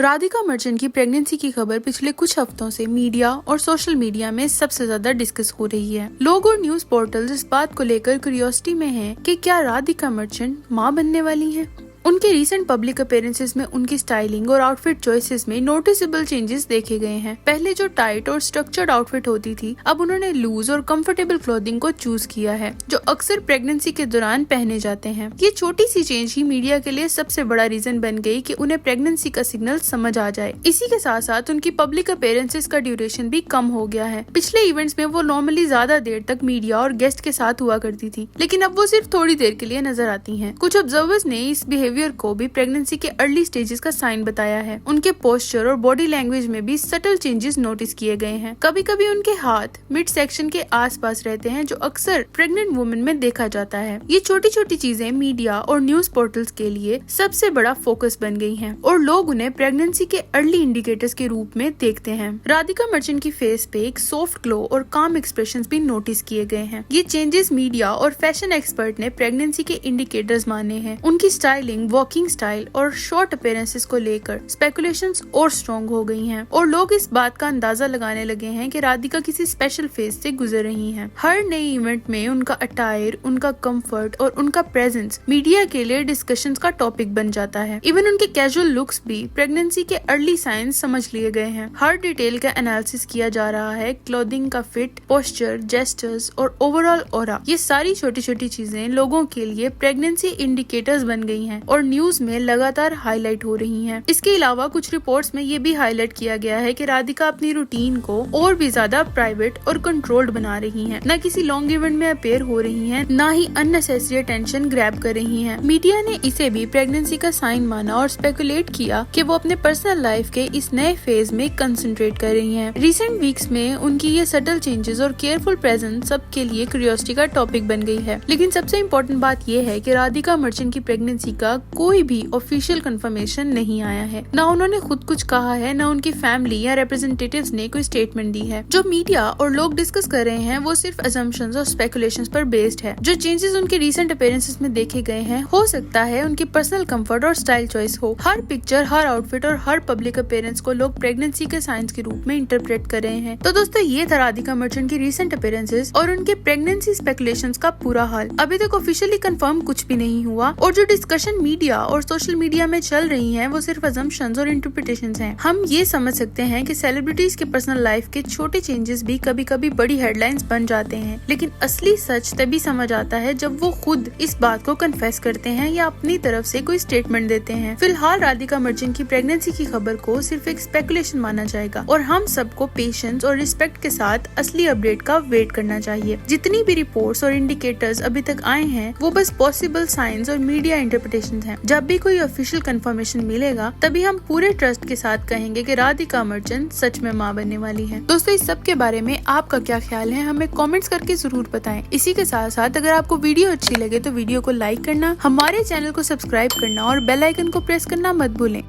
राधिका मर्चेंट की प्रेगनेंसी की खबर पिछले कुछ हफ्तों से मीडिया और सोशल मीडिया में सबसे ज्यादा डिस्कस हो रही है। लोग और न्यूज पोर्टल्स इस बात को लेकर क्यूरियोसिटी में हैं कि क्या राधिका मर्चेंट मां बनने वाली हैं। उनके रीसेंट पब्लिक अपीयरेंसेस में उनकी स्टाइलिंग और आउटफिट चॉइसेस में नोटिसेबल चेंजेस देखे गए हैं। पहले जो टाइट और स्ट्रक्चर्ड आउटफिट होती थी, अब उन्होंने लूज और कंफर्टेबल क्लोथिंग को चूज किया है, जो अक्सर प्रेगनेंसी के दौरान पहने जाते हैं। ये छोटी सी चेंज ही मीडिया के लिए सबसे बड़ा रीजन बन गई कि उन्हें प्रेगनेंसी का सिग्नल समझ आ जाए। इसी के साथ साथ उनकी पब्लिक अपीयरेंसेस का ड्यूरेशन भी कम हो गया है। पिछले इवेंट्स में वो नॉर्मली ज्यादा देर तक मीडिया और गेस्ट के साथ हुआ करती थी, लेकिन अब वो सिर्फ थोड़ी देर के लिए नजर आती हैं। कुछ ऑब्जर्वर्स ने इस बिहेवियर को भी प्रेगनेंसी के अर्ली स्टेजेस का साइन बताया है। उनके पोस्चर और बॉडी लैंग्वेज में भी सटल चेंजेस नोटिस किए गए हैं। कभी कभी उनके हाथ मिड सेक्शन के आसपास रहते हैं, जो अक्सर प्रेग्नेंट वुमेन में देखा जाता है। ये छोटी छोटी चीजें मीडिया और न्यूज पोर्टल्स के लिए सबसे बड़ा फोकस बन गई हैं और लोग उन्हें प्रेगनेंसी के अर्ली इंडिकेटर्स के रूप में देखते हैं। राधिका मर्चेंट की फेस पे एक सॉफ्ट ग्लो और काम एक्सप्रेशंस भी नोटिस किए गए हैं। ये चेंजेस मीडिया और फैशन एक्सपर्ट ने प्रेगनेंसी के इंडिकेटर्स माने हैं। उनकी स्टाइलिंग, वॉकिंग स्टाइल और शॉर्ट अपीयरेंसेस को लेकर स्पेकुलेशंस और स्ट्रॉन्ग हो गई हैं और लोग इस बात का अंदाजा लगाने लगे हैं कि राधिका किसी स्पेशल फेज से गुजर रही हैं। हर नए इवेंट में उनका अटायर, उनका कंफर्ट और उनका प्रेजेंस मीडिया के लिए डिस्कशंस का टॉपिक बन जाता है। इवन उनके कैजुअल लुक्स भी प्रेगनेंसी के अर्ली साइंस समझ लिए गए हैं। हर डिटेल का एनालिसिस किया जा रहा है, क्लोथिंग का फिट, पोस्चर, जेस्चर्स और ओवरऑल ऑरा। ये सारी छोटी छोटी चीजें लोगों के लिए प्रेगनेंसी इंडिकेटर्स बन गई हैं और न्यूज में लगातार हाईलाइट हो रही हैं। इसके अलावा कुछ रिपोर्ट्स में ये भी हाईलाइट किया गया है कि राधिका अपनी रूटीन को और भी ज्यादा प्राइवेट और कंट्रोल्ड बना रही हैं। न किसी लॉन्ग इवेंट में अपीयर हो रही हैं, न ही अननेसेसरी अटेंशन ग्रैब कर रही हैं। मीडिया ने इसे भी प्रेगनेंसी का साइन माना और स्पेकुलेट किया कि वो अपने पर्सनल लाइफ के इस नए फेज में कंसंट्रेट कर रही हैं। रिसेंट वीक्स में उनकी ये सटल चेंजेस और केयरफुल प्रेजेंस सबके लिए क्यूरियोसिटी का टॉपिक बन गई है। लेकिन सबसे इम्पोर्टेंट बात ये है कि राधिका मर्चेंट की प्रेगनेंसी का कोई भी ऑफिशियल कंफर्मेशन नहीं आया है। ना उन्होंने खुद कुछ कहा है, ना उनकी फैमिली या रिप्रेजेंटेटिव्स ने कोई स्टेटमेंट दी है। जो मीडिया और लोग डिस्कस कर रहे हैं वो सिर्फ असम्पशंस और स्पेकुलेशंस पर बेस्ड है। जो चेंजेस उनके रीसेंट अपीयरेंसेस में देखे गए हैं, हो सकता है उनकी पर्सनल कंफर्ट और स्टाइल चॉइस हो। हर पिक्चर, हर आउटफिट और हर पब्लिक अपीयरेंस को लोग प्रेगनेंसी के साइंस के रूप में इंटरप्रेट कर रहे हैं। तो दोस्तों, ये था राधिका मर्चेंट की रीसेंट अपीयरेंसेस और उनके प्रेगनेंसी स्पेकुलेशंस का पूरा हाल। अभी तक ऑफिशियली कंफर्म कुछ भी नहीं हुआ और जो डिस्कशन मीडिया और सोशल मीडिया में चल रही हैं वो सिर्फ असम्पशंस और इंटरप्रिटेशंस हैं। हम ये समझ सकते हैं कि सेलिब्रिटीज के पर्सनल लाइफ के छोटे चेंजेस भी कभी कभी बड़ी हेडलाइंस बन जाते हैं, लेकिन असली सच तभी समझ आता है जब वो खुद इस बात को कन्फेस करते हैं या अपनी तरफ से कोई स्टेटमेंट देते हैं। फिलहाल राधिका मर्चेंट की प्रेगनेंसी की खबर को सिर्फ एक स्पेकुलेशन माना जाएगा और हम सबको पेशेंस और रिस्पेक्ट के साथ असली अपडेट का वेट करना चाहिए। जितनी भी रिपोर्ट्स और इंडिकेटर्स अभी तक आए हैं वो बस पॉसिबल साइंस और मीडिया इंटरप्रिटेशन हैं। जब भी कोई ऑफिशियल कंफर्मेशन मिलेगा तभी हम पूरे ट्रस्ट के साथ कहेंगे कि राधिका मर्चेंट सच में मां बनने वाली है। दोस्तों, इस सब के बारे में आपका क्या ख्याल है, हमें कमेंट्स करके जरूर बताएं। इसी के साथ साथ अगर आपको वीडियो अच्छी लगे तो वीडियो को लाइक करना, हमारे चैनल को सब्सक्राइब करना और बेल आइकन को प्रेस करना मत भूलें।